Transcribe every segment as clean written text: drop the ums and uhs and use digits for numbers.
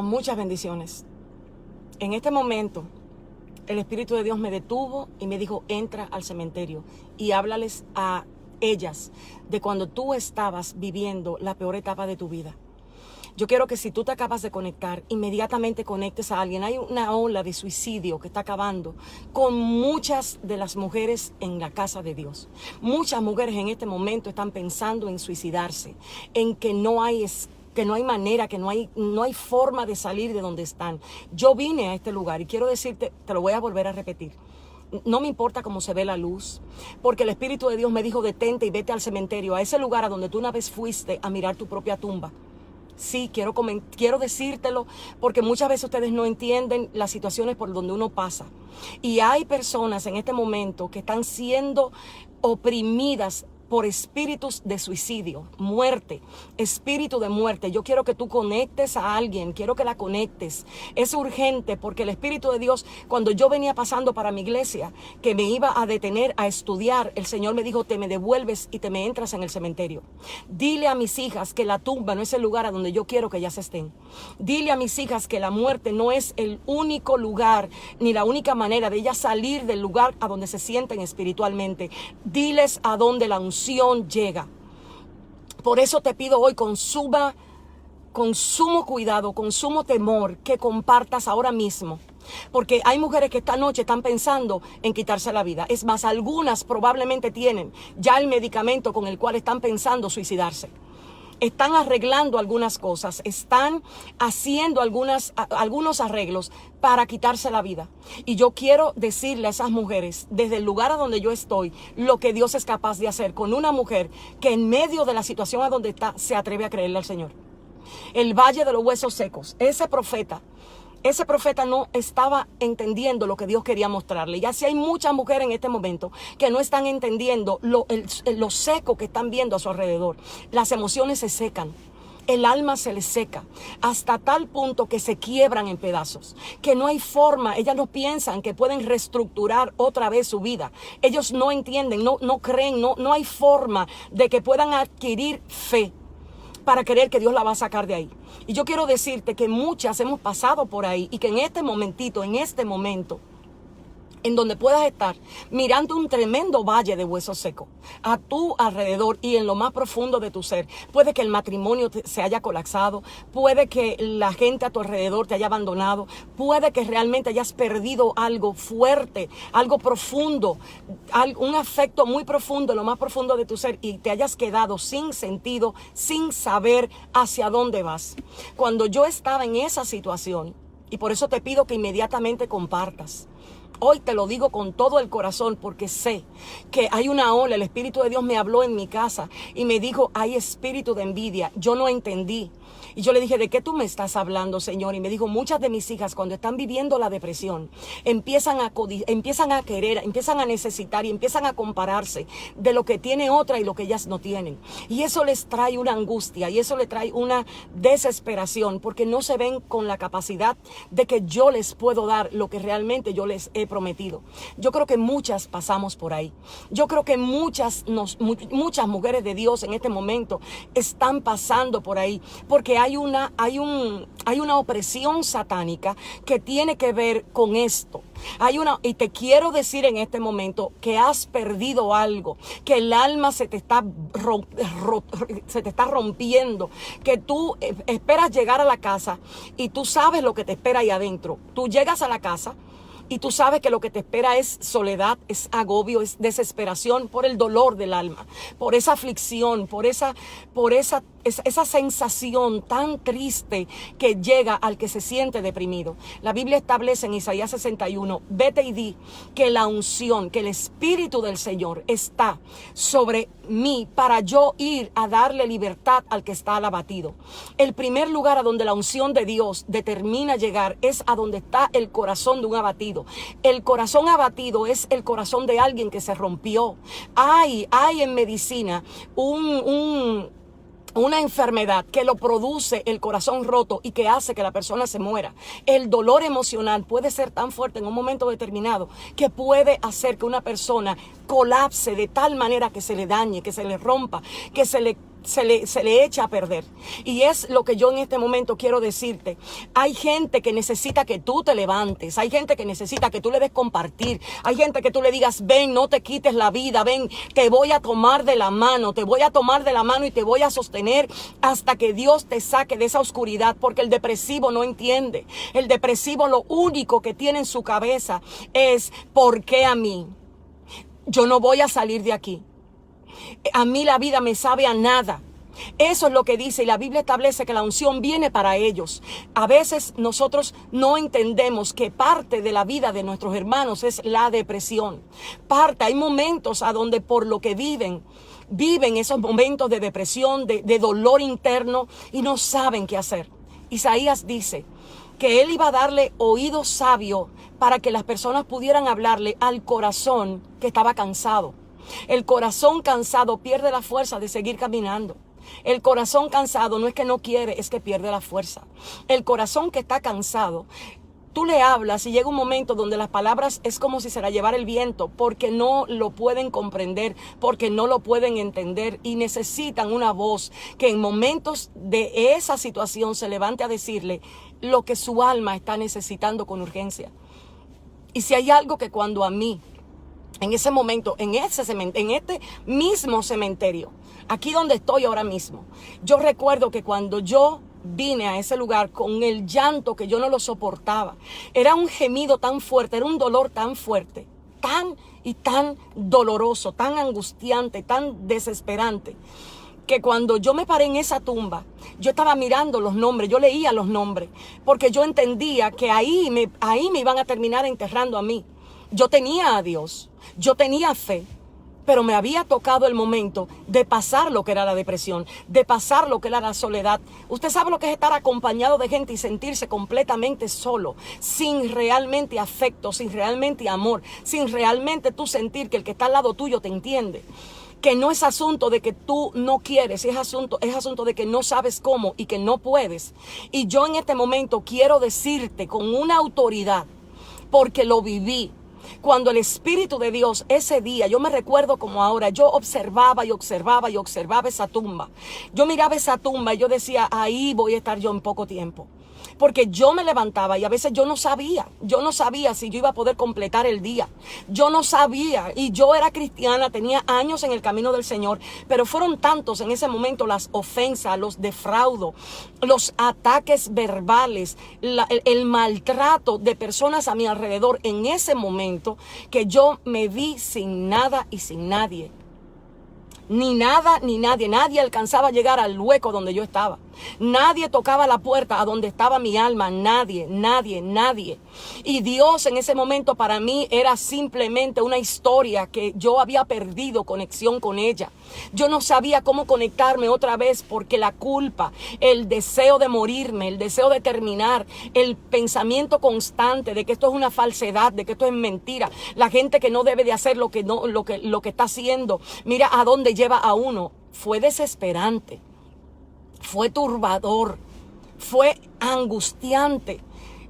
Muchas bendiciones. En este momento, el Espíritu de Dios me detuvo y me dijo, entra al cementerio y háblales a ellas de cuando tú estabas viviendo la peor etapa de tu vida. Yo quiero que si tú te acabas de conectar, inmediatamente conectes a alguien. Hay una ola de suicidio que está acabando con muchas de las mujeres en la casa de Dios. Muchas mujeres en este momento están pensando en suicidarse, en que no hay manera, que no hay forma de salir de donde están. Yo vine a este lugar y quiero decirte, te lo voy a volver a repetir. No me importa cómo se ve la luz, porque el Espíritu de Dios me dijo, detente y vete al cementerio, a ese lugar a donde tú una vez fuiste a mirar tu propia tumba. Sí, quiero decírtelo, porque muchas veces ustedes no entienden las situaciones por donde uno pasa. Y hay personas en este momento que están siendo oprimidas por espíritus de suicidio, muerte, espíritu de muerte. Yo quiero que tú conectes a alguien, quiero que la conectes. Es urgente porque el Espíritu de Dios, cuando yo venía pasando para mi iglesia, que me iba a detener a estudiar, el Señor me dijo, te me devuelves y te me entras en el cementerio. Dile a mis hijas que la tumba no es el lugar a donde yo quiero que ellas estén. Dile a mis hijas que la muerte no es el único lugar, ni la única manera de ellas salir del lugar a donde se sienten espiritualmente. Diles a dónde la unción llega. Por eso te pido hoy con sumo cuidado, con sumo temor, que compartas ahora mismo. Porque hay mujeres que esta noche están pensando en quitarse la vida. Es más, algunas probablemente tienen ya el medicamento con el cual están pensando suicidarse. Están arreglando algunas cosas, están haciendo algunos arreglos para quitarse la vida. Y yo quiero decirle a esas mujeres, desde el lugar a donde yo estoy, lo que Dios es capaz de hacer con una mujer que en medio de la situación a donde está, se atreve a creerle al Señor. El Valle de los Huesos Secos, ese profeta no estaba entendiendo lo que Dios quería mostrarle. Y así hay muchas mujeres en este momento que no están entendiendo lo seco que están viendo a su alrededor. Las emociones se secan. El alma se les seca hasta tal punto que se quiebran en pedazos, que no hay forma. Ellas no piensan que pueden reestructurar otra vez su vida. Ellos no entienden, no creen, no hay forma de que puedan adquirir fe para creer que Dios la va a sacar de ahí. Y yo quiero decirte que muchas hemos pasado por ahí y que en este momento, en donde puedas estar mirando un tremendo valle de huesos secos a tu alrededor y en lo más profundo de tu ser, puede que el matrimonio se haya colapsado, puede que la gente a tu alrededor te haya abandonado, puede que realmente hayas perdido algo fuerte, algo profundo, un afecto muy profundo, en lo más profundo de tu ser, y te hayas quedado sin sentido, sin saber hacia dónde vas. Cuando yo estaba en esa situación, y por eso te pido que inmediatamente compartas. Hoy te lo digo con todo el corazón porque sé que hay una ola. El Espíritu de Dios me habló en mi casa y me dijo, hay espíritu de envidia. Yo no entendí. Y yo le dije, ¿de qué tú me estás hablando, Señor? Y me dijo, muchas de mis hijas cuando están viviendo la depresión, empiezan a querer, empiezan a necesitar y empiezan a compararse de lo que tiene otra y lo que ellas no tienen. Y eso les trae una angustia y eso les trae una desesperación porque no se ven con la capacidad de que yo les puedo dar lo que realmente yo les he prometido. Yo creo que muchas pasamos por ahí. Yo creo que muchas mujeres de Dios en este momento están pasando por ahí porque hay una opresión satánica que tiene que ver con esto. Y te quiero decir en este momento que has perdido algo, que el alma se te está rompiendo, que tú esperas llegar a la casa y tú sabes lo que te espera ahí adentro. Tú llegas a la casa y tú sabes que lo que te espera es soledad, es agobio, es desesperación por el dolor del alma, por esa aflicción, por esa sensación tan triste que llega al que se siente deprimido. La Biblia establece en Isaías 61, vete y di que la unción, que el Espíritu del Señor está sobre mí para yo ir a darle libertad al que está al abatido. El primer lugar a donde la unción de Dios determina llegar es a donde está el corazón de un abatido. El corazón abatido es el corazón de alguien que se rompió. Hay en medicina una enfermedad que lo produce el corazón roto y que hace que la persona se muera. El dolor emocional puede ser tan fuerte en un momento determinado que puede hacer que una persona colapse de tal manera que se le dañe, que se le rompa, que se le se le echa a perder. Y es lo que yo en este momento quiero decirte. Hay gente que necesita que tú te levantes. Hay gente que necesita que tú le des compartir. Hay gente que tú le digas, ven, no te quites la vida. Ven, te voy a tomar de la mano. Te voy a tomar de la mano y te voy a sostener hasta que Dios te saque de esa oscuridad. Porque el depresivo no entiende. El depresivo lo único que tiene en su cabeza es, ¿por qué a mí? Yo no voy a salir de aquí. A mí la vida me sabe a nada. Eso es lo que dice, y la Biblia establece que la unción viene para ellos. A veces nosotros no entendemos que parte de la vida de nuestros hermanos es la depresión. Hay momentos a donde por lo que viven esos momentos de depresión, de dolor interno, y no saben qué hacer. Isaías dice que él iba a darle oído sabio para que las personas pudieran hablarle al corazón que estaba cansado. El corazón cansado pierde la fuerza de seguir caminando. El corazón cansado no es que no quiere, es que pierde la fuerza. El corazón que está cansado, tú le hablas y llega un momento donde las palabras es como si se la llevara el viento, porque no lo pueden comprender, porque no lo pueden entender, y necesitan una voz que en momentos de esa situación se levante a decirle lo que su alma está necesitando con urgencia. Y si hay algo que cuando a mí, en ese momento, en este mismo cementerio, aquí donde estoy ahora mismo, yo recuerdo que cuando yo vine a ese lugar con el llanto que yo no lo soportaba, era un gemido tan fuerte, era un dolor tan fuerte, tan doloroso, tan angustiante, tan desesperante, que cuando yo me paré en esa tumba, yo estaba mirando los nombres, yo leía los nombres, porque yo entendía que ahí me iban a terminar enterrando a mí. Yo tenía a Dios, yo tenía fe, pero me había tocado el momento de pasar lo que era la depresión, de pasar lo que era la soledad. Usted sabe lo que es estar acompañado de gente y sentirse completamente solo, sin realmente afecto, sin realmente amor, sin realmente tú sentir que el que está al lado tuyo te entiende. Que no es asunto de que tú no quieres, es asunto de que no sabes cómo y que no puedes. Y yo en este momento quiero decirte con una autoridad, porque lo viví. Cuando el Espíritu de Dios ese día, yo me recuerdo como ahora, yo observaba esa tumba. Yo miraba esa tumba y yo decía, ahí voy a estar yo en poco tiempo. Porque yo me levantaba y a veces yo no sabía si yo iba a poder completar el día. Yo no sabía, y yo era cristiana, tenía años en el camino del Señor, pero fueron tantos en ese momento las ofensas, los defraudos, los ataques verbales, el maltrato de personas a mi alrededor en ese momento, que yo me vi sin nada y sin nadie. Ni nada ni nadie. Nadie alcanzaba a llegar al hueco donde yo estaba. Nadie tocaba la puerta a donde estaba mi alma. Nadie. Y Dios en ese momento para mí era simplemente una historia que yo había perdido conexión con ella. Yo no sabía cómo conectarme otra vez, porque la culpa, el deseo de morirme, el deseo de terminar, el pensamiento constante de que esto es una falsedad, de que esto es mentira, la gente que no debe de hacer lo que está haciendo, mira a dónde lleva a uno. Fue desesperante, fue turbador, fue angustiante.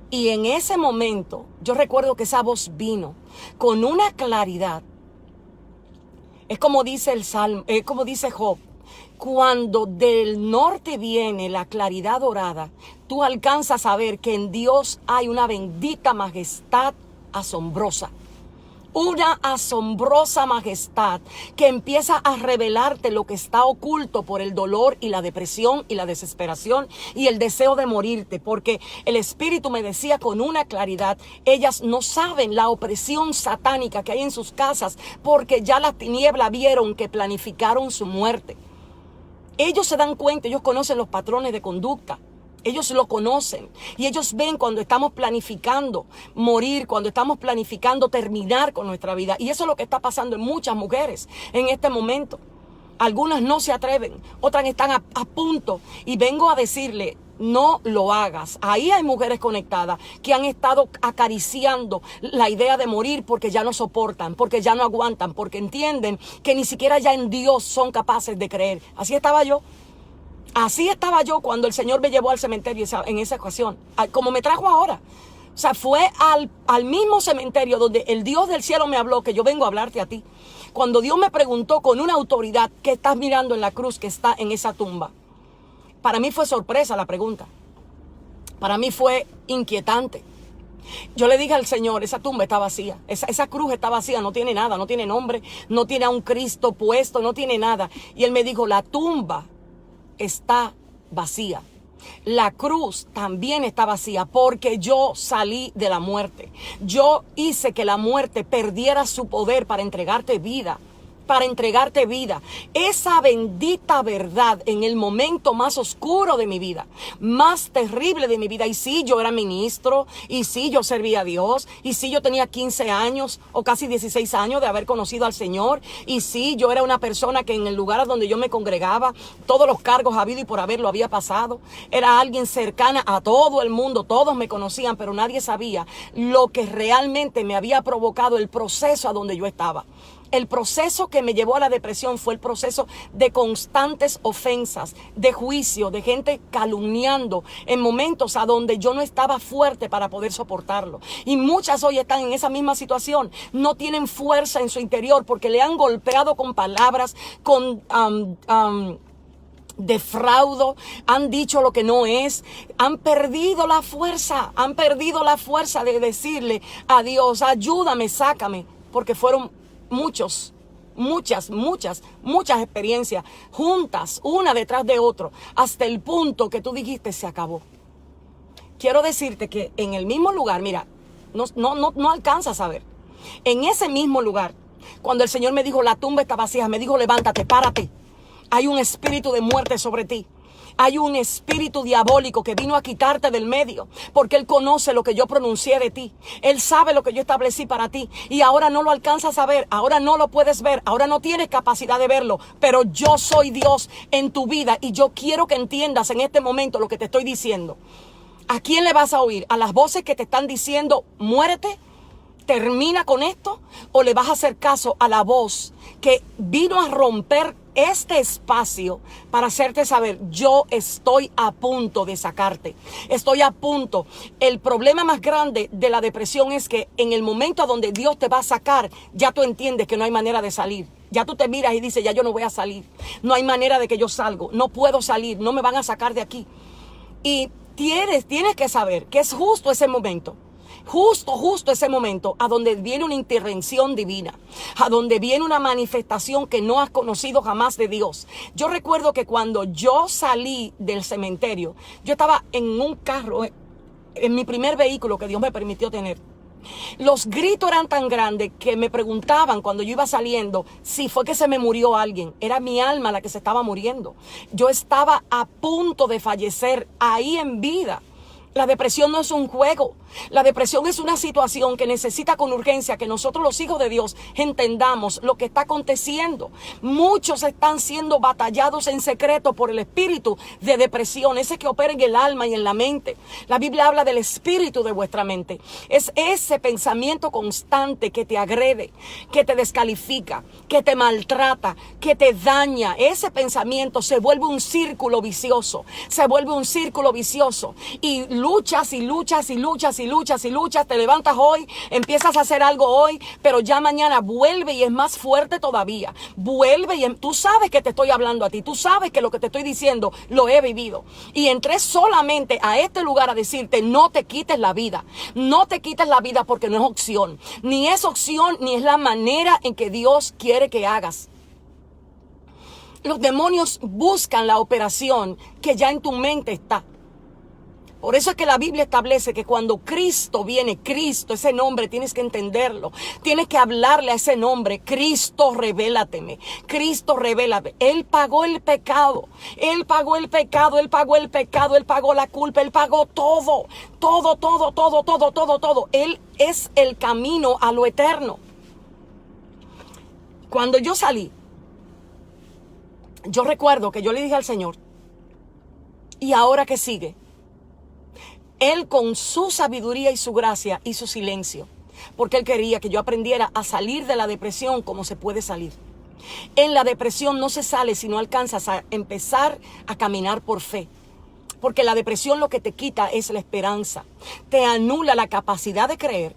Y en ese momento yo recuerdo que esa voz vino con una claridad. Es como dice el Salmo, es como dice Job: cuando del norte viene la claridad dorada, tú alcanzas a ver que en Dios hay una bendita majestad asombrosa. Una asombrosa majestad que empieza a revelarte lo que está oculto por el dolor y la depresión y la desesperación y el deseo de morirte. Porque el Espíritu me decía con una claridad: ellas no saben la opresión satánica que hay en sus casas, porque ya las tinieblas vieron que planificaron su muerte. Ellos se dan cuenta, ellos conocen los patrones de conducta. Ellos lo conocen y ellos ven cuando estamos planificando morir, cuando estamos planificando terminar con nuestra vida. Y eso es lo que está pasando en muchas mujeres en este momento. Algunas no se atreven, otras están a punto. Y vengo a decirle: no lo hagas. Ahí hay mujeres conectadas que han estado acariciando la idea de morir porque ya no soportan, porque ya no aguantan, porque entienden que ni siquiera ya en Dios son capaces de creer. Así estaba yo. Así estaba yo cuando el Señor me llevó al cementerio en esa ocasión, como me trajo ahora. O sea, fue al mismo cementerio donde el Dios del cielo me habló, que yo vengo a hablarte a ti. Cuando Dios me preguntó con una autoridad, ¿qué estás mirando en la cruz que está en esa tumba? Para mí fue sorpresa la pregunta. Para mí fue inquietante. Yo le dije al Señor, esa tumba está vacía, esa cruz está vacía, no tiene nada, no tiene nombre, no tiene a un Cristo puesto, no tiene nada. Y Él me dijo, la tumba está vacía. La cruz también está vacía porque yo salí de la muerte. Yo hice que la muerte perdiera su poder para entregarte vida. Para entregarte vida. Esa bendita verdad en el momento más oscuro de mi vida, más terrible de mi vida. Y sí, yo era ministro, y sí, yo servía a Dios, y sí, yo tenía 15 años o casi 16 años de haber conocido al Señor, y sí, yo era una persona que en el lugar donde yo me congregaba, todos los cargos habido y por haber lo había pasado. Era alguien cercana a todo el mundo, todos me conocían, pero nadie sabía lo que realmente me había provocado el proceso a donde yo estaba. El proceso que me llevó a la depresión fue el proceso de constantes ofensas, de juicio, de gente calumniando en momentos a donde yo no estaba fuerte para poder soportarlo. Y muchas hoy están en esa misma situación. No tienen fuerza en su interior porque le han golpeado con palabras, con defraudo, han dicho lo que no es, han perdido la fuerza de decirle a Dios, ayúdame, sácame, porque fueron muchas experiencias juntas, una detrás de otra, hasta el punto que tú dijiste, se acabó. Quiero decirte que en el mismo lugar, mira, no alcanzas a ver. En ese mismo lugar, cuando el Señor me dijo, la tumba está vacía, me dijo, levántate, párate. Hay un espíritu de muerte sobre ti. Hay un espíritu diabólico que vino a quitarte del medio, porque Él conoce lo que yo pronuncié de ti. Él sabe lo que yo establecí para ti, y ahora no lo alcanzas a ver, ahora no lo puedes ver, ahora no tienes capacidad de verlo, pero yo soy Dios en tu vida, y yo quiero que entiendas en este momento lo que te estoy diciendo. ¿A quién le vas a oír? ¿A las voces que te están diciendo, muérete? ¿Termina con esto? ¿O le vas a hacer caso a la voz que vino a romper este espacio para hacerte saber, yo estoy a punto de sacarte? Estoy a punto. El problema más grande de la depresión es que en el momento donde Dios te va a sacar, ya tú entiendes que no hay manera de salir. Ya tú te miras y dices, ya yo no voy a salir. No hay manera de que yo salgo. No puedo salir. No me van a sacar de aquí. Y tienes que saber que es justo ese momento. Justo ese momento a donde viene una intervención divina, a donde viene una manifestación que no has conocido jamás de Dios. Yo recuerdo que cuando yo salí del cementerio, yo estaba en un carro, en mi primer vehículo que Dios me permitió tener. Los gritos eran tan grandes que me preguntaban cuando yo iba saliendo si fue que se me murió alguien. Era mi alma la que se estaba muriendo. Yo estaba a punto de fallecer ahí en vida. La depresión no es un juego. La depresión es una situación que necesita con urgencia que nosotros los hijos de Dios entendamos lo que está aconteciendo. Muchos están siendo batallados en secreto por el espíritu de depresión, ese que opera en el alma y en la mente. La Biblia habla del espíritu de vuestra mente. Es ese pensamiento constante que te agrede, que te descalifica, que te maltrata, que te daña. Ese pensamiento se vuelve un círculo vicioso. Se vuelve un círculo vicioso. Y luchas, te levantas hoy, empiezas a hacer algo hoy, pero ya mañana vuelve y es más fuerte todavía. Vuelve y tú sabes que te estoy hablando a ti, tú sabes que lo que te estoy diciendo lo he vivido. Y entré solamente a este lugar a decirte, no te quites la vida. No te quites la vida porque no es opción. Ni es opción, ni es la manera en que Dios quiere que hagas. Los demonios buscan la operación que ya en tu mente está. Por eso es que la Biblia establece que cuando Cristo viene, Cristo, ese nombre tienes que entenderlo. Tienes que hablarle a ese nombre. Cristo, revélateme. Cristo, revélame. Él pagó el pecado. Él pagó el pecado. Él pagó el pecado. Él pagó la culpa. Él pagó todo. Todo. Él es el camino a lo eterno. Cuando yo salí, yo recuerdo que yo le dije al Señor, ¿y ahora qué sigue? Él con su sabiduría y su gracia hizo silencio, porque Él quería que yo aprendiera a salir de la depresión como se puede salir. En la depresión no se sale si no alcanzas a empezar a caminar por fe, porque la depresión lo que te quita es la esperanza, te anula la capacidad de creer.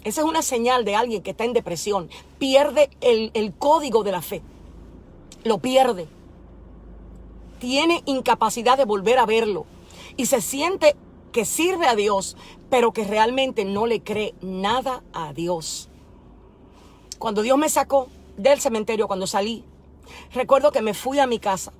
Esa es una señal de alguien que está en depresión. Pierde el código de la fe. Lo pierde. Tiene incapacidad de volver a verlo. Y se siente que sirve a Dios, pero que realmente no le cree nada a Dios. Cuando Dios me sacó del cementerio, cuando salí, recuerdo que me fui a mi casa.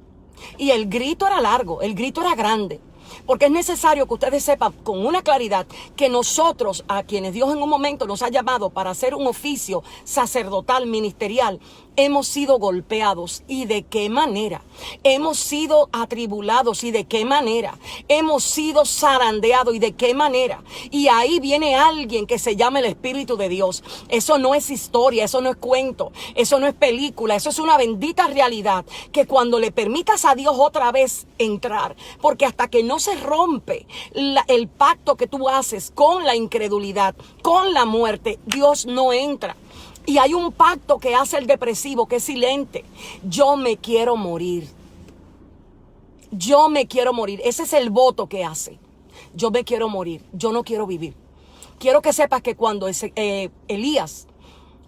Y el grito era largo, el grito era grande. Porque es necesario que ustedes sepan con una claridad que nosotros, a quienes Dios en un momento nos ha llamado para hacer un oficio sacerdotal, ministerial, hemos sido golpeados. ¿Y de qué manera? Hemos sido atribulados. ¿Y de qué manera? Hemos sido zarandeados. ¿Y de qué manera? Y ahí viene alguien que se llama el Espíritu de Dios. Eso no es historia, eso no es cuento, eso no es película, eso es una bendita realidad que cuando le permitas a Dios otra vez entrar, porque hasta que no se rompe el pacto que tú haces con la incredulidad, con la muerte, Dios no entra. Y hay un pacto que hace el depresivo, que es silente. Yo me quiero morir. Yo me quiero morir. Ese es el voto que hace. Yo me quiero morir. Yo no quiero vivir. Quiero que sepas que cuando Elías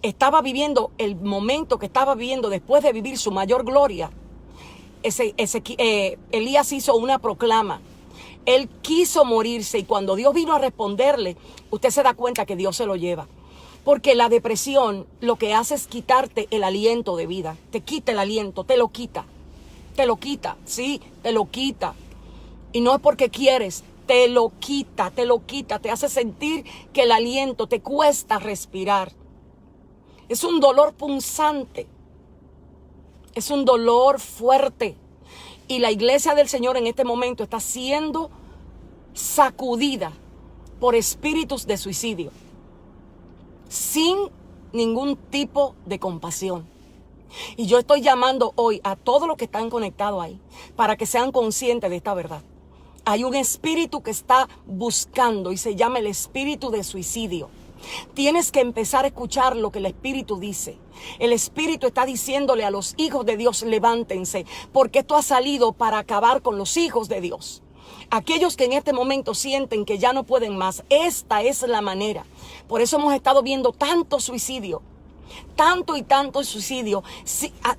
estaba viviendo el momento que estaba viviendo después de vivir su mayor gloria, Elías hizo una proclama. Él quiso morirse y cuando Dios vino a responderle, usted se da cuenta que Dios se lo lleva. Porque la depresión lo que hace es quitarte el aliento de vida. Te quita el aliento, te lo quita. Te lo quita, sí, te lo quita. Y no es porque quieres, te lo quita, te lo quita. Te hace sentir que el aliento te cuesta respirar. Es un dolor punzante. Es un dolor fuerte. Y la iglesia del Señor en este momento está siendo sacudida por espíritus de suicidio. Sin ningún tipo de compasión. Y yo estoy llamando hoy a todos los que están conectados ahí para que sean conscientes de esta verdad. Hay un espíritu que está buscando y se llama el espíritu de suicidio. Tienes que empezar a escuchar lo que el espíritu dice. El espíritu está diciéndole a los hijos de Dios, levántense, porque esto ha salido para acabar con los hijos de Dios. Aquellos que en este momento sienten que ya no pueden más, esta es la manera. Por eso hemos estado viendo tanto suicidio, tanto y tanto suicidio,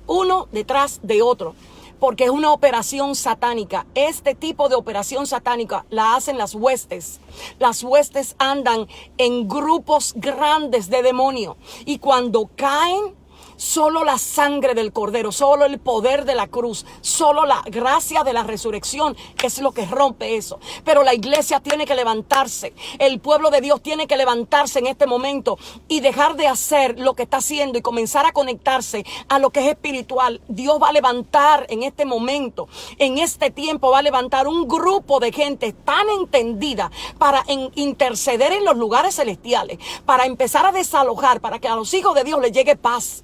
uno detrás de otro, porque es una operación satánica. Este tipo de operación satánica la hacen las huestes. Las huestes andan en grupos grandes de demonios y cuando caen, solo la sangre del Cordero, solo el poder de la cruz, solo la gracia de la resurrección es lo que rompe eso. Pero la iglesia tiene que levantarse. El pueblo de Dios tiene que levantarse en este momento y dejar de hacer lo que está haciendo y comenzar a conectarse a lo que es espiritual. Dios va a levantar en este momento, en este tiempo, va a levantar un grupo de gente tan entendida para interceder en los lugares celestiales, para empezar a desalojar, para que a los hijos de Dios les llegue paz.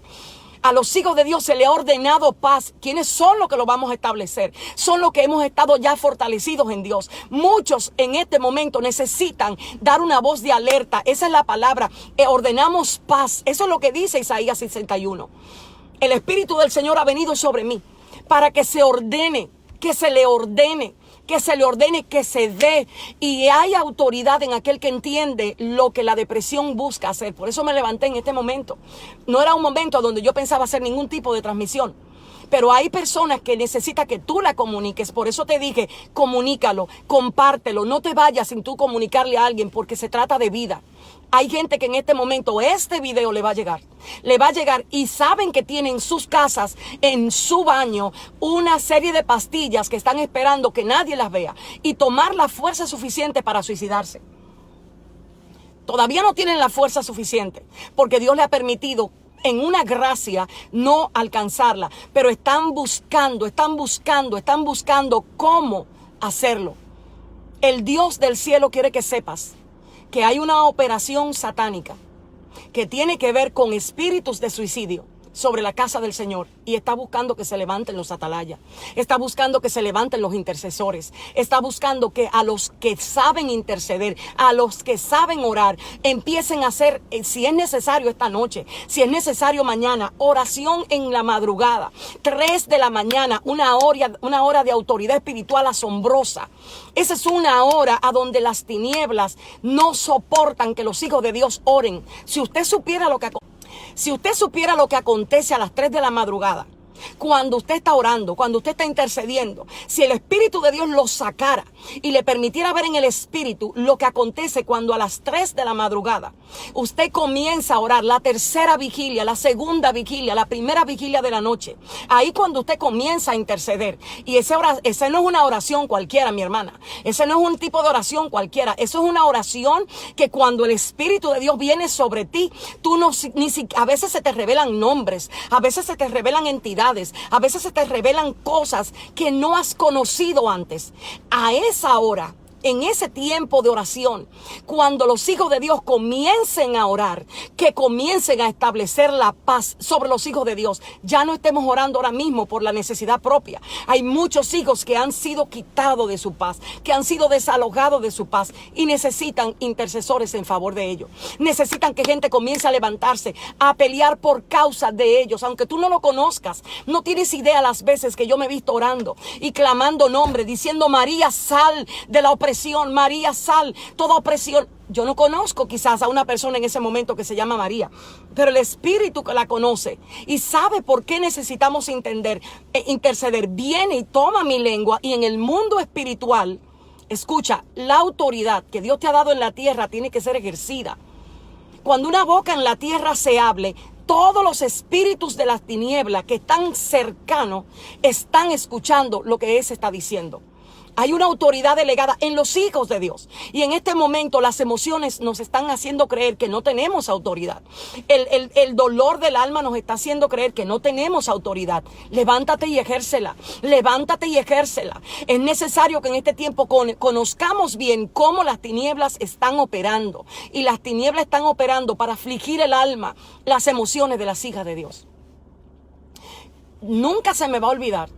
A los hijos de Dios se le ha ordenado paz. ¿Quiénes son los que lo vamos a establecer? Son los que hemos estado ya fortalecidos en Dios. Muchos en este momento necesitan dar una voz de alerta. Esa es la palabra. Ordenamos paz. Eso es lo que dice Isaías 61. El Espíritu del Señor ha venido sobre mí para que se ordene, que se le ordene, que se le ordene, que se dé. Y hay autoridad en aquel que entiende lo que la depresión busca hacer. Por eso me levanté en este momento. No era un momento donde yo pensaba hacer ningún tipo de transmisión. Pero hay personas que necesitan que tú la comuniques. Por eso te dije, comunícalo, compártelo. No te vayas sin tú comunicarle a alguien porque se trata de vida. Hay gente que en este momento este video le va a llegar. Le va a llegar y saben que tienen en sus casas, en su baño, una serie de pastillas que están esperando que nadie las vea. Y tomar la fuerza suficiente para suicidarse. Todavía no tienen la fuerza suficiente porque Dios le ha permitido en una gracia no alcanzarla, pero están buscando cómo hacerlo. El Dios del cielo quiere que sepas que hay una operación satánica que tiene que ver con espíritus de suicidio. sobre la casa del Señor y está buscando que se levanten los atalayas, está buscando que se levanten los intercesores, está buscando que a los que saben interceder, a los que saben orar, empiecen a hacer, si es necesario esta noche, si es necesario mañana, oración en la madrugada, 3 de la mañana, una hora de autoridad espiritual asombrosa. Esa es una hora a donde las tinieblas no soportan que los hijos de Dios oren. Si usted supiera lo que acontece a las 3 de la madrugada, cuando usted está orando, cuando usted está intercediendo, si el Espíritu de Dios lo sacara y le permitiera ver en el Espíritu lo que acontece cuando a las 3 de la madrugada usted comienza a orar, la tercera vigilia, la segunda vigilia, la primera vigilia de la noche, ahí cuando usted comienza a interceder, y esa no es una oración cualquiera, mi hermana, ese no es un tipo de oración cualquiera, eso es una oración que cuando el Espíritu de Dios viene sobre ti, tú a veces se te revelan nombres, a veces se te revelan entidades, a veces se te revelan cosas que no has conocido antes. A esa hora, en ese tiempo de oración, cuando los hijos de Dios comiencen a orar, que comiencen a establecer la paz sobre los hijos de Dios. Ya no estemos orando ahora mismo por la necesidad propia. Hay muchos hijos que han sido quitados de su paz, que han sido desalojados de su paz y necesitan intercesores en favor de ellos. Necesitan que gente comience a levantarse, a pelear por causa de ellos. Aunque tú no lo conozcas, no tienes idea las veces que yo me he visto orando y clamando nombre, diciendo: María, sal de la opresión. María, sal, toda opresión. Yo no conozco quizás a una persona en ese momento que se llama María, pero el Espíritu que la conoce y sabe por qué necesitamos interceder, viene y toma mi lengua, y en el mundo espiritual, escucha, la autoridad que Dios te ha dado en la tierra tiene que ser ejercida. Cuando una boca en la tierra se hable, todos los espíritus de las tinieblas que están cercanos están escuchando lo que ese está diciendo. Hay una autoridad delegada en los hijos de Dios. Y en este momento las emociones nos están haciendo creer que no tenemos autoridad. El dolor del alma nos está haciendo creer que no tenemos autoridad. Levántate y ejércela. Levántate y ejércela. Es necesario que en este tiempo conozcamos bien cómo las tinieblas están operando. Y las tinieblas están operando para afligir el alma, las emociones de las hijas de Dios. Nunca se me va a olvidar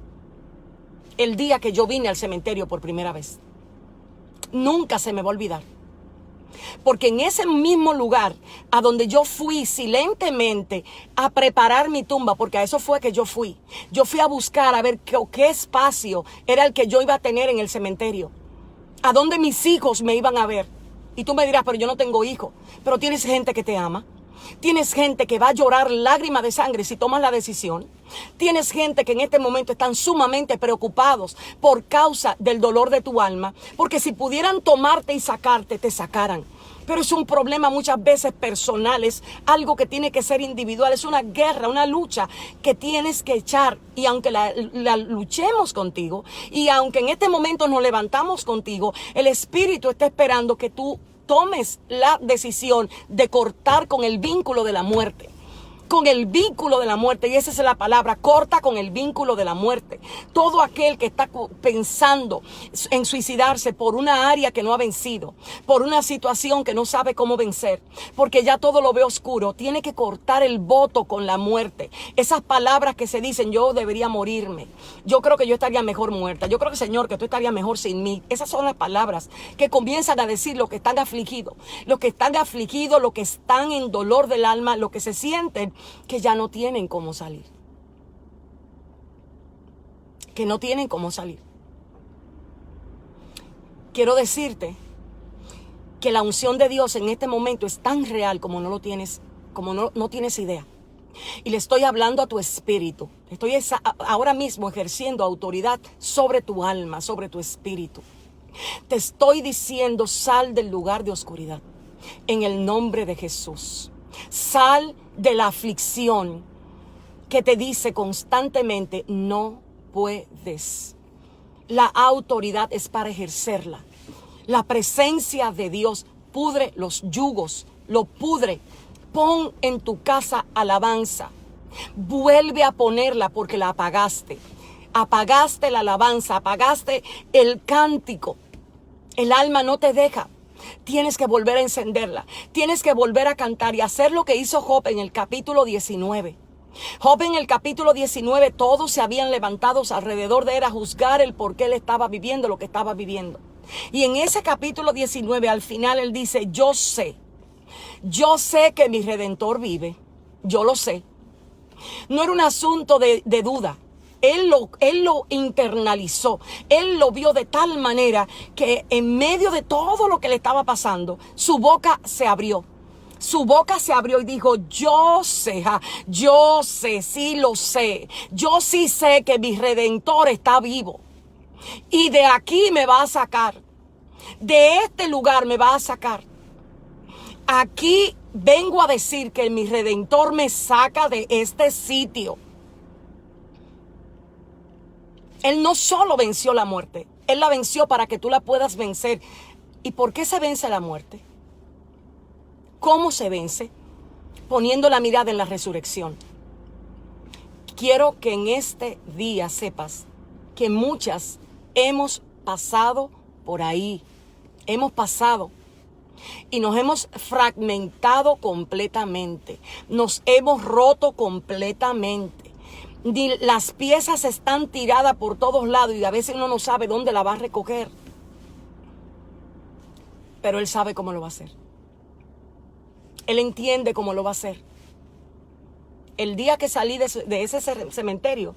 el día que yo vine al cementerio por primera vez. Nunca se me va a olvidar. Porque en ese mismo lugar a donde yo fui silentemente a preparar mi tumba, porque a eso fue que yo fui a buscar a ver qué espacio era el que yo iba a tener en el cementerio, a dónde mis hijos me iban a ver. Y tú me dirás: pero yo no tengo hijos. Pero tienes gente que te ama. Tienes gente que va a llorar lágrimas de sangre si tomas la decisión. Tienes gente que en este momento están sumamente preocupados por causa del dolor de tu alma, porque si pudieran tomarte y sacarte, te sacaran. Pero es un problema muchas veces personal, es algo que tiene que ser individual, es una guerra, una lucha que tienes que echar. Y aunque la luchemos contigo, y aunque en este momento nos levantamos contigo, el Espíritu está esperando que tú tomes la decisión de cortar con el vínculo de la muerte. Con el vínculo de la muerte, y esa es la palabra: corta con el vínculo de la muerte. Todo aquel que está pensando en suicidarse por una área que no ha vencido, por una situación que no sabe cómo vencer, porque ya todo lo ve oscuro, tiene que cortar el voto con la muerte. Esas palabras que se dicen: yo debería morirme, yo creo que yo estaría mejor muerta, yo creo que, Señor, que tú estarías mejor sin mí. Esas son las palabras que comienzan a decir los que están afligidos, los que están en dolor del alma, los que se sienten que ya no tienen cómo salir. Que no tienen cómo salir. Quiero decirte que la unción de Dios en este momento es tan real como no lo tienes, como no tienes idea. Y le estoy hablando a tu espíritu. Estoy ahora mismo ejerciendo autoridad sobre tu alma, sobre tu espíritu. Te estoy diciendo: sal del lugar de oscuridad en el nombre de Jesús. Sal de la aflicción que te dice constantemente: no puedes. La autoridad es para ejercerla. La presencia de Dios pudre los yugos, lo pudre. Pon en tu casa alabanza. Vuelve a ponerla porque la apagaste. Apagaste la alabanza, apagaste el cántico. El alma no te deja. Tienes que volver a encenderla. Tienes que volver a cantar y hacer lo que hizo Job en el capítulo 19. Job en el capítulo 19, todos se habían levantado alrededor de él a juzgar el por qué él estaba viviendo lo que estaba viviendo. Y en ese capítulo 19, al final él dice, yo sé que mi Redentor vive, yo lo sé. No era un asunto de duda. Él lo internalizó, él lo vio de tal manera que en medio de todo lo que le estaba pasando, su boca se abrió. Su boca se abrió y dijo, yo sé, sí lo sé. Yo sí sé que mi Redentor está vivo. Y de aquí me va a sacar. De este lugar me va a sacar. Aquí vengo a decir que mi Redentor me saca de este sitio. Él no solo venció la muerte, Él la venció para que tú la puedas vencer. ¿Y por qué se vence la muerte? ¿Cómo se vence? Poniendo la mirada en la resurrección. Quiero que en este día sepas que muchas hemos pasado por ahí. Hemos pasado y nos hemos fragmentado completamente. Nos hemos roto completamente. Las piezas están tiradas por todos lados y a veces uno no sabe dónde la va a recoger. Pero Él sabe cómo lo va a hacer. Él entiende cómo lo va a hacer. El día que salí de ese cementerio,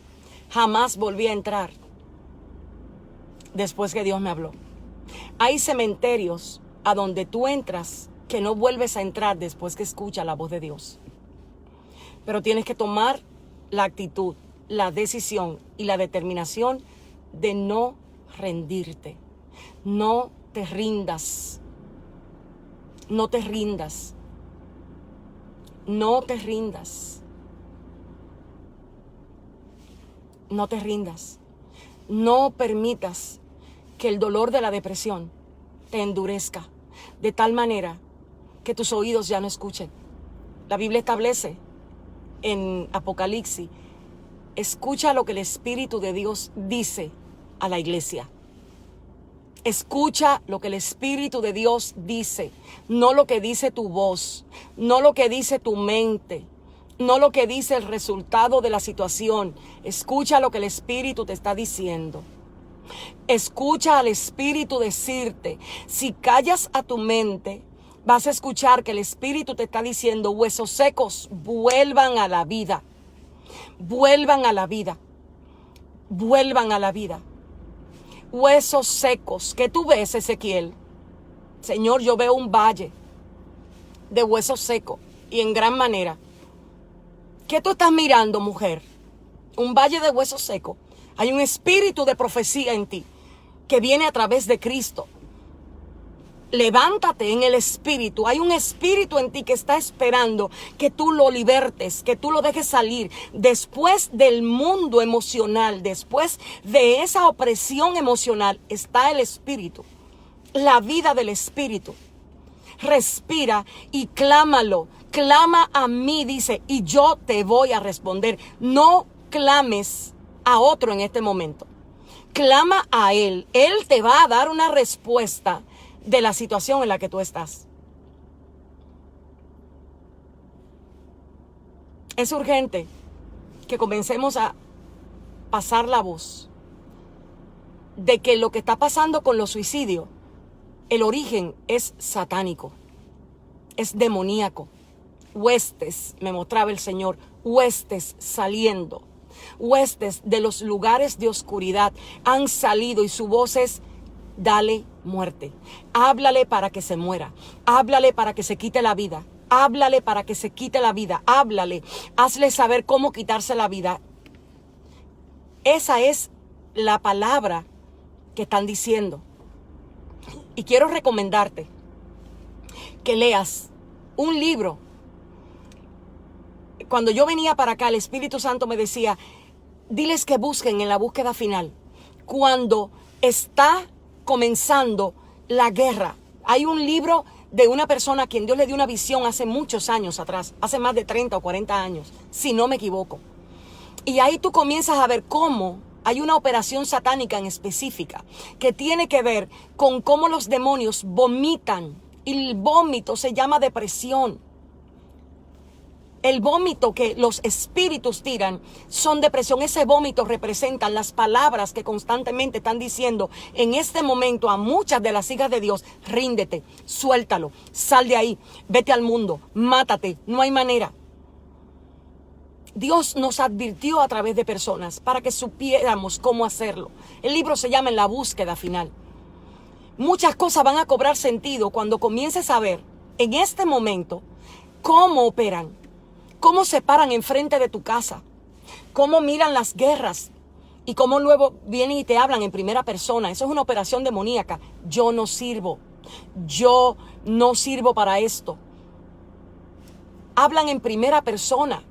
jamás volví a entrar después que Dios me habló. Hay cementerios a donde tú entras que no vuelves a entrar después que escuchas la voz de Dios. Pero tienes que tomar la actitud, la decisión y la determinación de no rendirte. No te rindas. No te rindas. No te rindas. No te rindas. No permitas que el dolor de la depresión te endurezca de tal manera que tus oídos ya no escuchen. La Biblia establece en Apocalipsis, escucha lo que el Espíritu de Dios dice a la iglesia. Escucha lo que el Espíritu de Dios dice, no lo que dice tu voz, no lo que dice tu mente, no lo que dice el resultado de la situación. Escucha lo que el Espíritu te está diciendo. Escucha al Espíritu decirte. Si callas a tu mente, vas a escuchar que el Espíritu te está diciendo, huesos secos, vuelvan a la vida. Vuelvan a la vida. Vuelvan a la vida. Huesos secos. ¿Qué tú ves, Ezequiel? Señor, yo veo un valle de huesos secos y en gran manera. ¿Qué tú estás mirando, mujer? Un valle de huesos secos. Hay un espíritu de profecía en ti que viene a través de Cristo. Levántate en el espíritu. Hay un espíritu en ti que está esperando que tú lo libertes, que tú lo dejes salir. Después del mundo emocional, después de esa opresión emocional, está el espíritu. La vida del espíritu. Respira y clámalo. Clama a mí, dice, y yo te voy a responder. No clames a otro en este momento. Clama a Él. Él te va a dar una respuesta de la situación en la que tú estás. Es urgente que comencemos a pasar la voz de que lo que está pasando con los suicidios, el origen es satánico, es demoníaco. Huestes, me mostraba el Señor, huestes saliendo. Huestes de los lugares de oscuridad han salido y su voz es: dale muerte. Háblale para que se muera. Háblale para que se quite la vida. Háblale para que se quite la vida. Háblale. Hazle saber cómo quitarse la vida. Esa es la palabra que están diciendo. Y quiero recomendarte que leas un libro. Cuando yo venía para acá, el Espíritu Santo me decía, diles que busquen en la búsqueda final. Cuando está comenzando la guerra. Hay un libro de una persona a quien Dios le dio una visión hace muchos años atrás, hace más de 30 o 40 años, si no me equivoco. Y ahí tú comienzas a ver cómo hay una operación satánica en específica que tiene que ver con cómo los demonios vomitan. Y el vómito se llama depresión. El vómito que los espíritus tiran son depresión. Ese vómito representa las palabras que constantemente están diciendo en este momento a muchas de las hijas de Dios: ríndete, suéltalo, sal de ahí, vete al mundo, mátate, no hay manera. Dios nos advirtió a través de personas para que supiéramos cómo hacerlo. El libro se llama En la búsqueda final. Muchas cosas van a cobrar sentido cuando comiences a ver en este momento cómo operan. Cómo se paran enfrente de tu casa, cómo miran las guerras y cómo luego vienen y te hablan en primera persona. Eso es una operación demoníaca. Yo no sirvo para esto. Hablan en primera persona.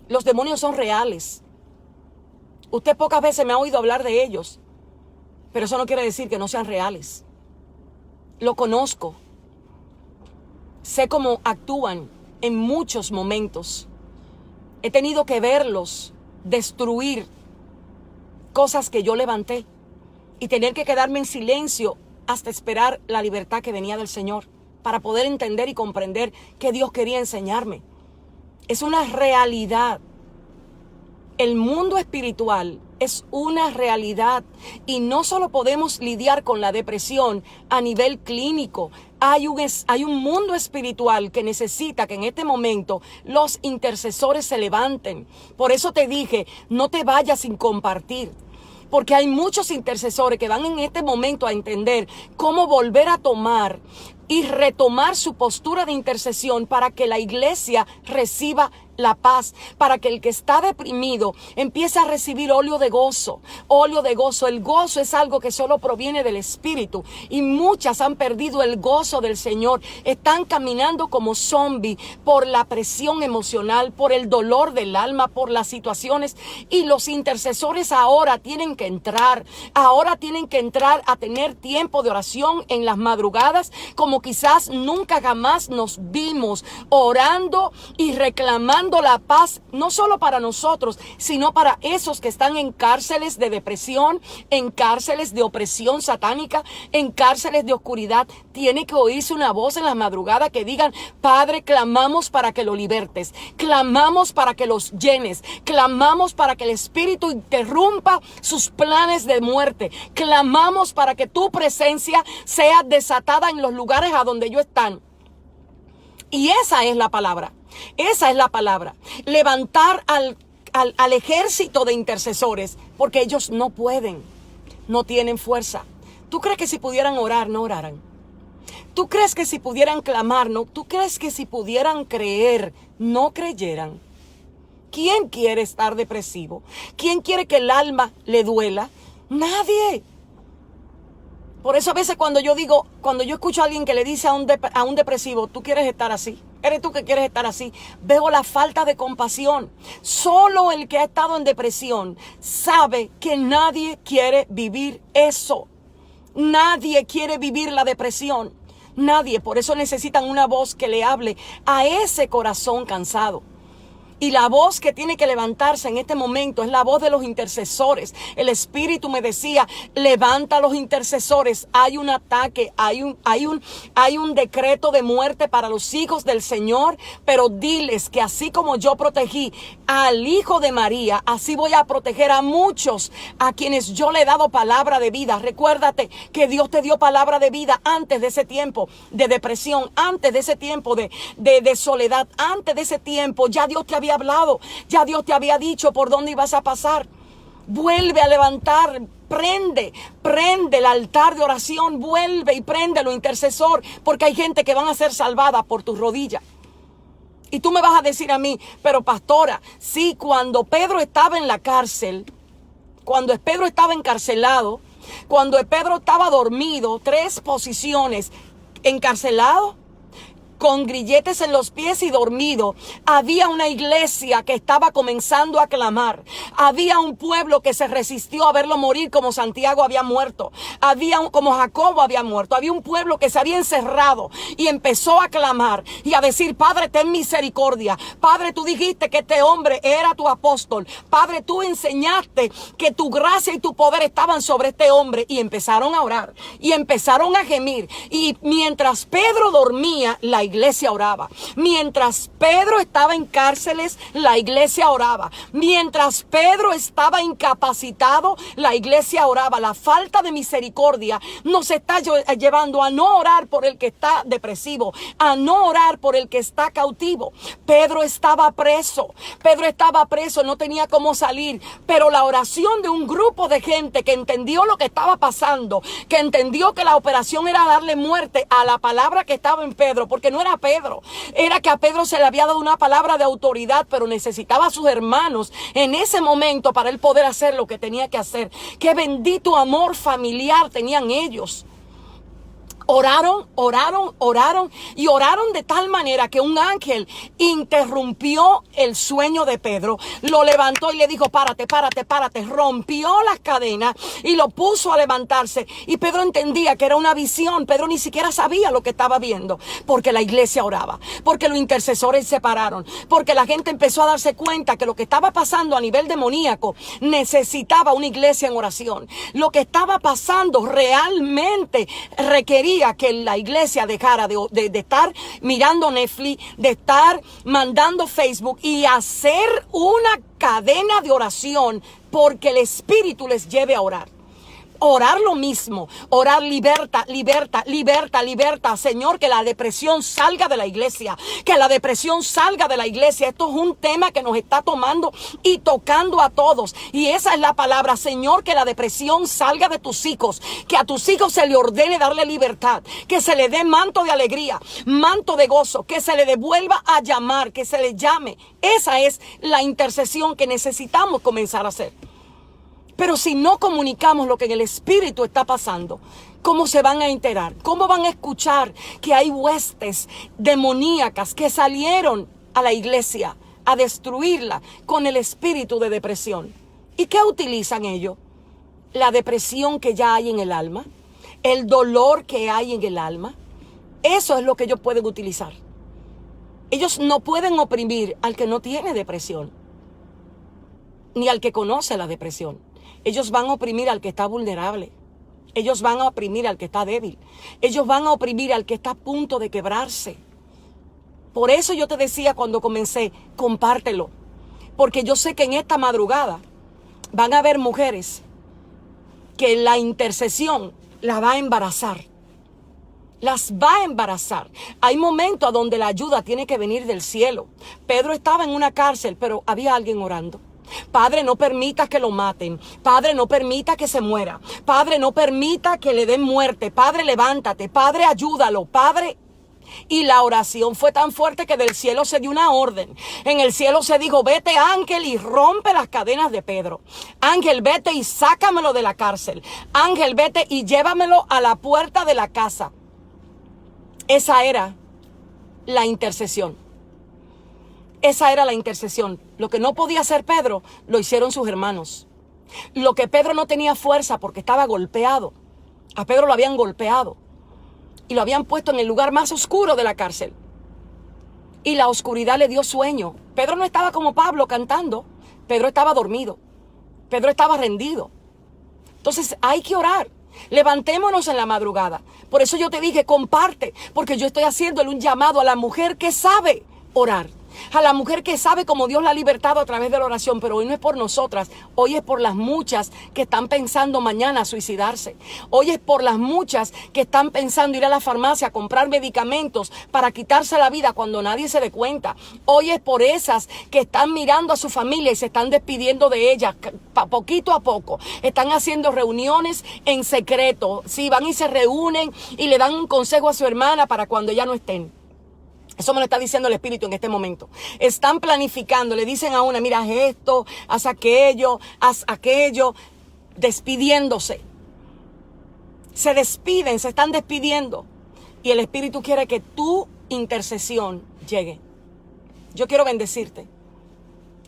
Los demonios son reales. Usted pocas veces me ha oído hablar de ellos, pero eso no quiere decir que no sean reales. Lo conozco. Sé cómo actúan en muchos momentos. He tenido que verlos destruir cosas que yo levanté y tener que quedarme en silencio hasta esperar la libertad que venía del Señor para poder entender y comprender qué Dios quería enseñarme. Es una realidad. El mundo espiritual es una realidad y no solo podemos lidiar con la depresión a nivel clínico. Hay un mundo espiritual que necesita que en este momento los intercesores se levanten. Por eso te dije, no te vayas sin compartir. Porque hay muchos intercesores que van en este momento a entender cómo volver a tomar y retomar su postura de intercesión para que la iglesia reciba la paz, para que el que está deprimido empiece a recibir óleo de gozo. Óleo de gozo. El gozo es algo que solo proviene del Espíritu y muchas han perdido el gozo del Señor. Están caminando como zombies por la presión emocional, por el dolor del alma, por las situaciones, y los intercesores ahora tienen que entrar a tener tiempo de oración en las madrugadas como quizás nunca jamás nos vimos, orando y reclamando la paz, no solo para nosotros, sino para esos que están en cárceles de depresión, en cárceles de opresión satánica, en cárceles de oscuridad. Tiene que oírse una voz en la madrugada que digan: Padre, clamamos para que lo libertes, clamamos para que los llenes, clamamos para que el Espíritu interrumpa sus planes de muerte, clamamos para que tu presencia sea desatada en los lugares a donde ellos están. Y esa es la palabra. Esa es la palabra. Levantar al ejército de intercesores, porque ellos no pueden, no tienen fuerza. ¿Tú crees que si pudieran orar, no oraran? ¿Tú crees que si pudieran clamar, no? ¿Tú crees que si pudieran creer, no creyeran? ¿Quién quiere estar depresivo? ¿Quién quiere que el alma le duela? Nadie. Por eso a veces cuando yo escucho a alguien que le dice a un depresivo: tú quieres estar así, eres tú que quieres estar así, veo la falta de compasión. Solo el que ha estado en depresión sabe que nadie quiere vivir eso. Nadie quiere vivir la depresión. Nadie. Por eso necesitan una voz que le hable a ese corazón cansado. Y la voz que tiene que levantarse en este momento es la voz de los intercesores. El Espíritu me decía: levanta a los intercesores. Hay un ataque, hay un decreto de muerte para los hijos del Señor. Pero diles que así como yo protegí al hijo de María, así voy a proteger a muchos a quienes yo le he dado palabra de vida. Recuérdate que Dios te dio palabra de vida antes de ese tiempo de depresión, antes de ese tiempo de soledad, antes de ese tiempo ya Dios te había hablado, ya Dios te había dicho por dónde ibas a pasar. Vuelve a levantar, prende el altar de oración, vuelve y préndelo, intercesor, porque hay gente que van a ser salvada por tus rodillas. Y tú me vas a decir a mí: pero pastora, sí, cuando Pedro estaba en la cárcel, cuando Pedro estaba encarcelado, cuando Pedro estaba dormido, 3 posiciones: encarcelado, con grilletes en los pies y dormido. Había una iglesia que estaba comenzando a clamar. Había un pueblo que se resistió a verlo morir como Santiago había muerto. Como Jacobo había muerto. Había un pueblo que se había encerrado y empezó a clamar y a decir: Padre, ten misericordia. Padre, tú dijiste que este hombre era tu apóstol. Padre, tú enseñaste que tu gracia y tu poder estaban sobre este hombre. Y empezaron a orar y empezaron a gemir. Y mientras Pedro dormía, la iglesia oraba. Mientras Pedro estaba en cárceles, la iglesia oraba. Mientras Pedro estaba incapacitado, la iglesia oraba. La falta de misericordia nos está llevando a no orar por el que está depresivo, a no orar por el que está cautivo. Pedro estaba preso, no tenía cómo salir, pero la oración de un grupo de gente que entendió lo que estaba pasando, que entendió que la operación era darle muerte a la palabra que estaba en Pedro, porque no era Pedro, era que a Pedro se le había dado una palabra de autoridad, pero necesitaba a sus hermanos en ese momento para él poder hacer lo que tenía que hacer. Qué bendito amor familiar tenían ellos. Oraron y oraron de tal manera que un ángel interrumpió el sueño de Pedro, lo levantó y le dijo: párate, rompió las cadenas y lo puso a levantarse. Y Pedro entendía que era una visión. Pedro ni siquiera sabía lo que estaba viendo, porque la iglesia oraba, porque los intercesores se pararon, porque la gente empezó a darse cuenta que lo que estaba pasando a nivel demoníaco necesitaba una iglesia en oración. Lo que estaba pasando realmente requería que la iglesia dejara de estar mirando Netflix, de estar mandando Facebook y hacer una cadena de oración, porque el Espíritu les lleve a orar. Orar lo mismo, orar liberta, Señor, que la depresión salga de la iglesia, que la depresión salga de la iglesia. Esto es un tema que nos está tomando y tocando a todos, y esa es la palabra: Señor, que la depresión salga de tus hijos, que a tus hijos se le ordene darle libertad, que se le dé manto de alegría, manto de gozo, que se le devuelva a llamar, que se le llame. Esa es la intercesión que necesitamos comenzar a hacer. Pero si no comunicamos lo que en el Espíritu está pasando, ¿cómo se van a enterar? ¿Cómo van a escuchar que hay huestes demoníacas que salieron a la iglesia a destruirla con el espíritu de depresión? ¿Y qué utilizan ellos? La depresión que ya hay en el alma, el dolor que hay en el alma. Eso es lo que ellos pueden utilizar. Ellos no pueden oprimir al que no tiene depresión, ni al que conoce la depresión. Ellos van a oprimir al que está vulnerable. Ellos van a oprimir al que está débil. Ellos van a oprimir al que está a punto de quebrarse. Por eso yo te decía cuando comencé: compártelo. Porque yo sé que en esta madrugada van a haber mujeres que la intercesión la va a embarazar. Las va a embarazar. Hay momentos donde la ayuda tiene que venir del cielo. Pedro estaba en una cárcel, pero había alguien orando. Padre, no permita que lo maten. Padre, no permita que se muera. Padre, no permita que le den muerte. Padre, levántate. Padre, ayúdalo. Padre. Y la oración fue tan fuerte que del cielo se dio una orden. En el cielo se dijo: vete, ángel, y rompe las cadenas de Pedro. Ángel, vete y sácamelo de la cárcel. Ángel, vete y llévamelo a la puerta de la casa. Esa era la intercesión. Esa era la intercesión. Lo que no podía hacer Pedro, lo hicieron sus hermanos. Lo que Pedro no tenía fuerza porque estaba golpeado. A Pedro lo habían golpeado y lo habían puesto en el lugar más oscuro de la cárcel. Y la oscuridad le dio sueño. Pedro no estaba como Pablo cantando. Pedro estaba dormido. Pedro estaba rendido. Entonces hay que orar. Levantémonos en la madrugada. Por eso yo te dije: comparte, porque yo estoy haciéndole un llamado a la mujer que sabe orar, a la mujer que sabe cómo Dios la ha libertado a través de la oración. Pero hoy no es por nosotras, hoy es por las muchas que están pensando mañana suicidarse. Hoy es por las muchas que están pensando ir a la farmacia a comprar medicamentos para quitarse la vida cuando nadie se dé cuenta. Hoy es por esas que están mirando a su familia y se están despidiendo de ellas poquito a poco. Están haciendo reuniones en secreto. Sí, van y se reúnen y le dan un consejo a su hermana para cuando ya no estén. Eso me lo está diciendo el Espíritu en este momento. Están planificando, le dicen a una: mira, haz esto, haz aquello, despidiéndose. Se despiden, se están despidiendo. Y el Espíritu quiere que tu intercesión llegue. Yo quiero bendecirte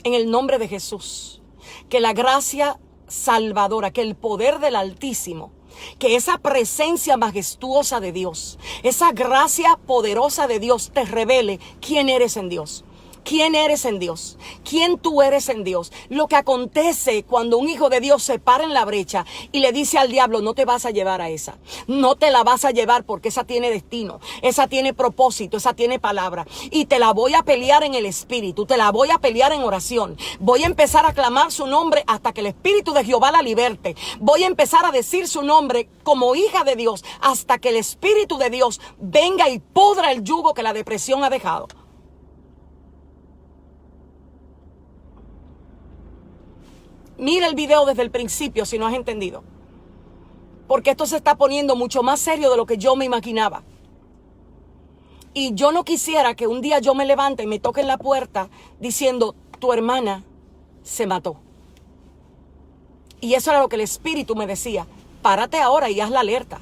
en el nombre de Jesús. Que la gracia salvadora, que el poder del Altísimo, que esa presencia majestuosa de Dios, esa gracia poderosa de Dios te revele quién eres en Dios. quién eres en Dios, quién tú eres en Dios. Lo que acontece cuando un hijo de Dios se para en la brecha y le dice al diablo, no te vas a llevar a esa, no te la vas a llevar porque esa tiene destino, esa tiene propósito, esa tiene palabra, y te la voy a pelear en el espíritu, te la voy a pelear en oración, voy a empezar a clamar su nombre hasta que el espíritu de Jehová la liberte, voy a empezar a decir su nombre como hija de Dios hasta que el espíritu de Dios venga y pudra el yugo que la depresión ha dejado. Mira el video desde el principio si no has entendido. Porque esto se está poniendo mucho más serio de lo que yo me imaginaba. Y yo no quisiera que un día yo me levante y me toque en la puerta diciendo, tu hermana se mató. Y eso era lo que el Espíritu me decía. Párate ahora y haz la alerta.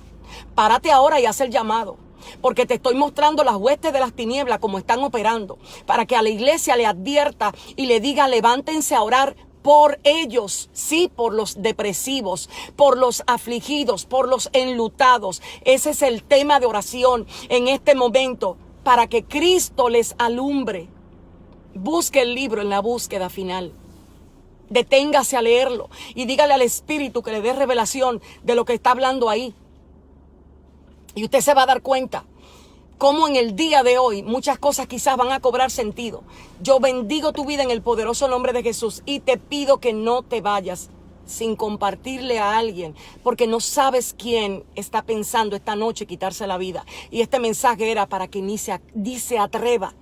Párate ahora y haz el llamado. Porque te estoy mostrando las huestes de las tinieblas como están operando. Para que a la iglesia le advierta y le diga, levántense a orar por ellos, sí, por los depresivos, por los afligidos, por los enlutados. Ese es el tema de oración en este momento, para que Cristo les alumbre. Busque el libro en la búsqueda final. Deténgase a leerlo y dígale al Espíritu que le dé revelación de lo que está hablando ahí. Y usted se va a dar cuenta cómo en el día de hoy muchas cosas quizás van a cobrar sentido. Yo bendigo tu vida en el poderoso nombre de Jesús y te pido que no te vayas sin compartirle a alguien, porque no sabes quién está pensando esta noche quitarse la vida. Y este mensaje era para que ni se atreva.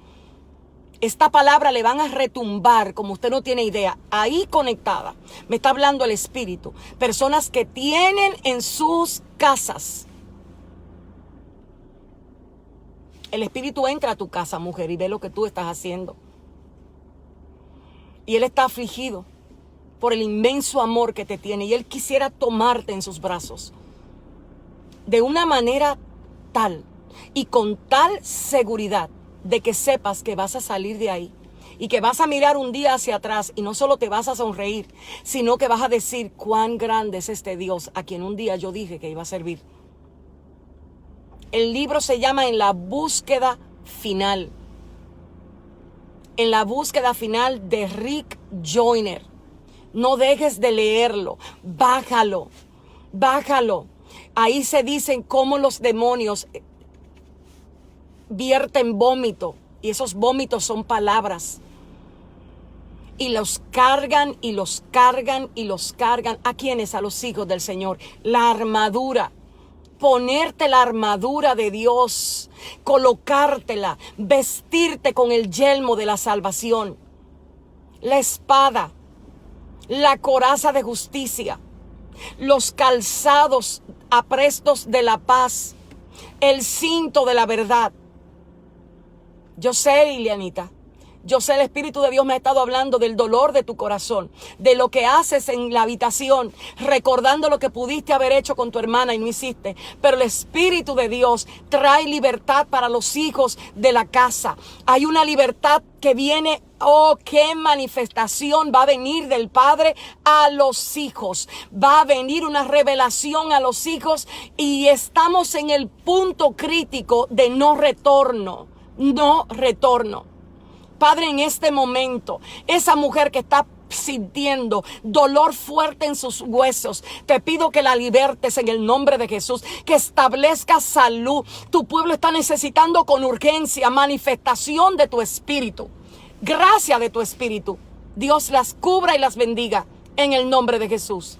Esta palabra le van a retumbar como usted no tiene idea. Ahí conectada me está hablando el Espíritu. Personas que tienen en sus casas. El Espíritu entra a tu casa, mujer, y ve lo que tú estás haciendo. Y Él está afligido por el inmenso amor que te tiene. Y Él quisiera tomarte en sus brazos. De una manera tal y con tal seguridad de que sepas que vas a salir de ahí. Y que vas a mirar un día hacia atrás y no solo te vas a sonreír, sino que vas a decir cuán grande es este Dios a quien un día yo dije que iba a servir. El libro se llama En la búsqueda final. En la búsqueda final de Rick Joyner. No dejes de leerlo. Bájalo. Bájalo. Ahí se dicen cómo los demonios vierten vómito. Y esos vómitos son palabras. Y los cargan y los cargan y los cargan. ¿A quiénes? A los hijos del Señor. La armadura. Ponerte la armadura de Dios, colocártela, vestirte con el yelmo de la salvación, la espada, la coraza de justicia, los calzados aprestos de la paz, el cinto de la verdad. Yo sé, Ilianita, yo sé, el Espíritu de Dios me ha estado hablando del dolor de tu corazón, de lo que haces en la habitación, recordando lo que pudiste haber hecho con tu hermana y no hiciste. Pero el Espíritu de Dios trae libertad para los hijos de la casa. Hay una libertad que viene, oh, qué manifestación va a venir del Padre a los hijos. Va a venir una revelación a los hijos y estamos en el punto crítico de no retorno, no retorno. Padre, en este momento, esa mujer que está sintiendo dolor fuerte en sus huesos, te pido que la libertes en el nombre de Jesús, que establezcas salud. Tu pueblo está necesitando con urgencia manifestación de tu Espíritu, gracia de tu Espíritu. Dios las cubra y las bendiga en el nombre de Jesús.